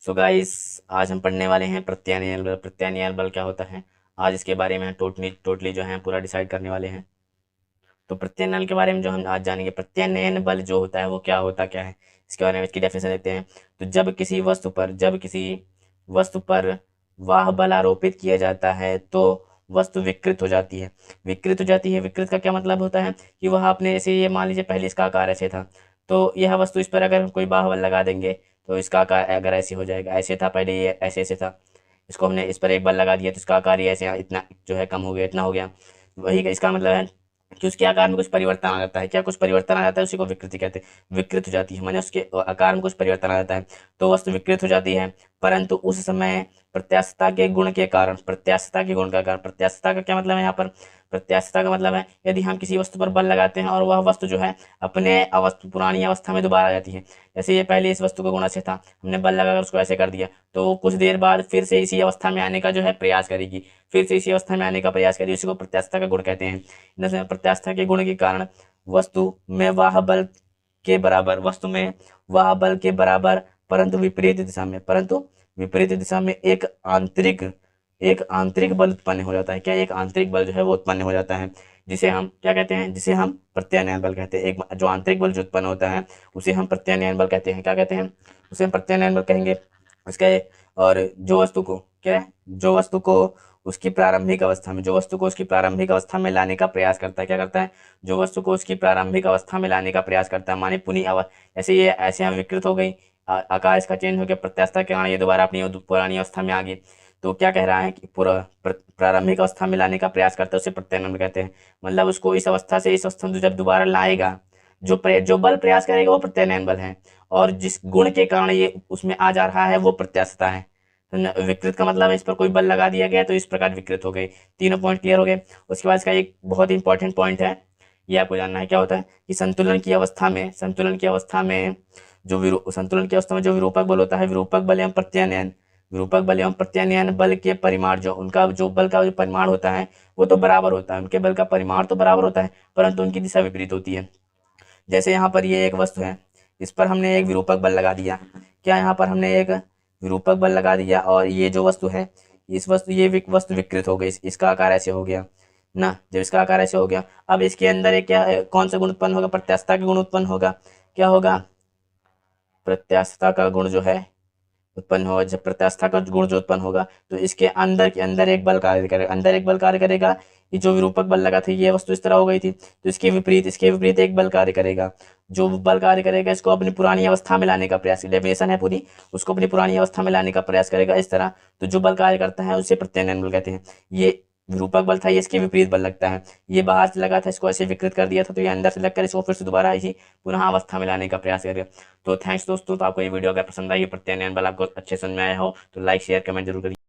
So guys, आज हम पढ़ने वाले हैं प्रत्यानयन बल। प्रत्यानयन बल क्या होता है, आज इसके बारे में टोटली टोटली जो है पूरा डिसाइड करने वाले हैं। तो प्रत्यानयन के बारे में जो हम आज जानेंगे, प्रत्यानयन बल जो होता है वो क्या है, इसके बारे में इसकी डेफिनेशन देते हैं। तो जब किसी वस्तु पर वाह बल आरोपित किया जाता है तो वस्तु विकृत हो जाती है। विकृत का क्या मतलब होता है कि वह अपने, जैसे ये मान लीजिए पहले इसका आकार ऐसे था, तो यह वस्तु इस पर अगर हम कोई बाह बल लगा देंगे तो इसका आकार अगर ऐसे हो जाएगा, ऐसे था पहले, ये ऐसे ऐसे था, इसको हमने इस पर एक बल लगा दिया तो इसका आकार ये ऐसे इतना जो है कम हो गया, इतना हो गया। वही इसका मतलब है कि उसके आकार में कुछ परिवर्तन आ जाता है। क्या कुछ परिवर्तन आ जाता है, उसी को विकृति कहते हैं। विकृत हो जाती है माने उसके आकार में कुछ परिवर्तन आ जाता है, तो वस्तु विकृत हो जाती है। परंतु उस समय प्रत्यास्थता के गुण के कारण, प्रत्यास्थता का क्या मतलब है यहाँ पर, प्रत्यास्थता का मतलब है यदि हम किसी वस्तु पर बल लगाते हैं और वह वस्तु जो है अपने अवस्था पुरानी अवस्था में दोबारा आ जाती है। जैसे ये पहले इस वस्तु का गुण ऐसे था, हमने बल लगाकर उसको ऐसे कर दिया, तो वो कुछ देर बाद फिर से इसी अवस्था में आने का जो है प्रयास करेगी, फिर से इसी अवस्था में आने का प्रयास करेगी, उसी को प्रत्यास्थता का गुण कहते हैं। जैसे प्रत्यास्थता के गुण के कारण वस्तु में वाह बल के बराबर परंतु विपरीत दिशा में एक आंतरिक बल उत्पन्न हो जाता है। क्या एक आंतरिक बल जो है वो उत्पन्न हो जाता है, जिसे हम क्या कहते हैं, जिसे हम प्रत्यानयन बल कहते हैं। एक जो आंतरिक बल जो उत्पन्न होता है उसे हम प्रत्यानयन बल कहते हैं। क्या कहते हैं, उसे हम प्रत्यानयन बल कहेंगे। उसके और जो वस्तु को क्या है, जो वस्तु को उसकी प्रारंभिक अवस्था में लाने का प्रयास करता है। क्या करता है, जो वस्तु को उसकी प्रारंभिक अवस्था में लाने का प्रयास करता है, माने ऐसे ये ऐसे हम विकृत हो गई, आकार इसका चेंज हो गया, प्रत्यास्थता के कारण ये दोबारा अपनी पुरानी अवस्था में आ गई। तो क्या कह रहा है कि पूरा प्रारंभिक अवस्था में लाने का प्रयास करता है, उसे प्रत्यानयन कहते हैं। मतलब उसको इस अवस्था से इस अवस्था में जब दोबारा लाएगा, जो बल प्रयास करेगा वो प्रत्यानयन बल है, और जिस गुण के कारण ये उसमें आ जा रहा है वो प्रत्यास्थता है। तो विकृत का मतलब है इस पर कोई बल लगा दिया गया तो इस प्रकार विकृत हो गई। तीनों पॉइंट क्लियर हो गए। उसके बाद इसका एक बहुत इंपॉर्टेंट पॉइंट है, ये आपको जानना है। क्या होता है कि संतुलन की अवस्था में जो विरूपक बल होता है, विरूपक बल एवं प्रत्यानयन बल के परिमाण, जो उनका जो बल का जो परिमाण होता है वो तो बराबर होता है, उनके बल का परिमाण तो बराबर होता है, परंतु उनकी दिशा विपरीत होती है। जैसे यहाँ पर ये एक वस्तु है, इस पर हमने एक विरूपक बल लगा दिया। क्या यहाँ पर हमने एक विरूपक बल लगा दिया और ये जो वस्तु है, वस्तु विकृत हो गई, इसका आकार ऐसे हो गया ना। जब इसका आकार ऐसे हो गया, अब इसके अंदर एक क्या है, कौन सा गुण उत्पन्न होगा, प्रत्यास्थता का गुण उत्पन्न होगा। क्या होगा, प्रत्यास्थता का गुण जो है उत्पन्न होगा। जब प्रत्यास्थता का गुण जो उत्पन्न होगा तो इसके अंदर एक बल कार्य करेगा, कि जो विरूपक बल लगा था, ये वस्तु इस तरह हो गई थी, तो इसके विपरीत एक बल कार्य करेगा। जो बल कार्य करेगा इसको अपनी पुरानी अवस्था में लाने का प्रयास, डेफिनेशन है पूरी, उसको अपनी पुरानी अवस्था में लाने का प्रयास करेगा इस तरह। तो जो बल कार्य करता है उसे प्रत्यानयन बल कहते हैं। ये विरूपक बल था, ये इसके विपरीत बल लगता है। ये बाहर से लगा था, इसको ऐसे विकृत कर दिया था, तो ये अंदर से लगकर इसको फिर से दोबारा इसी पुनः अवस्था में लाने का प्रयास करेगा। तो थैंक्स दोस्तों, तो आपको ये वीडियो अगर पसंद आई, प्रत्यानयन बल आपको अच्छे समझ में आया हो तो लाइक शेयर कमेंट जरूर करिए।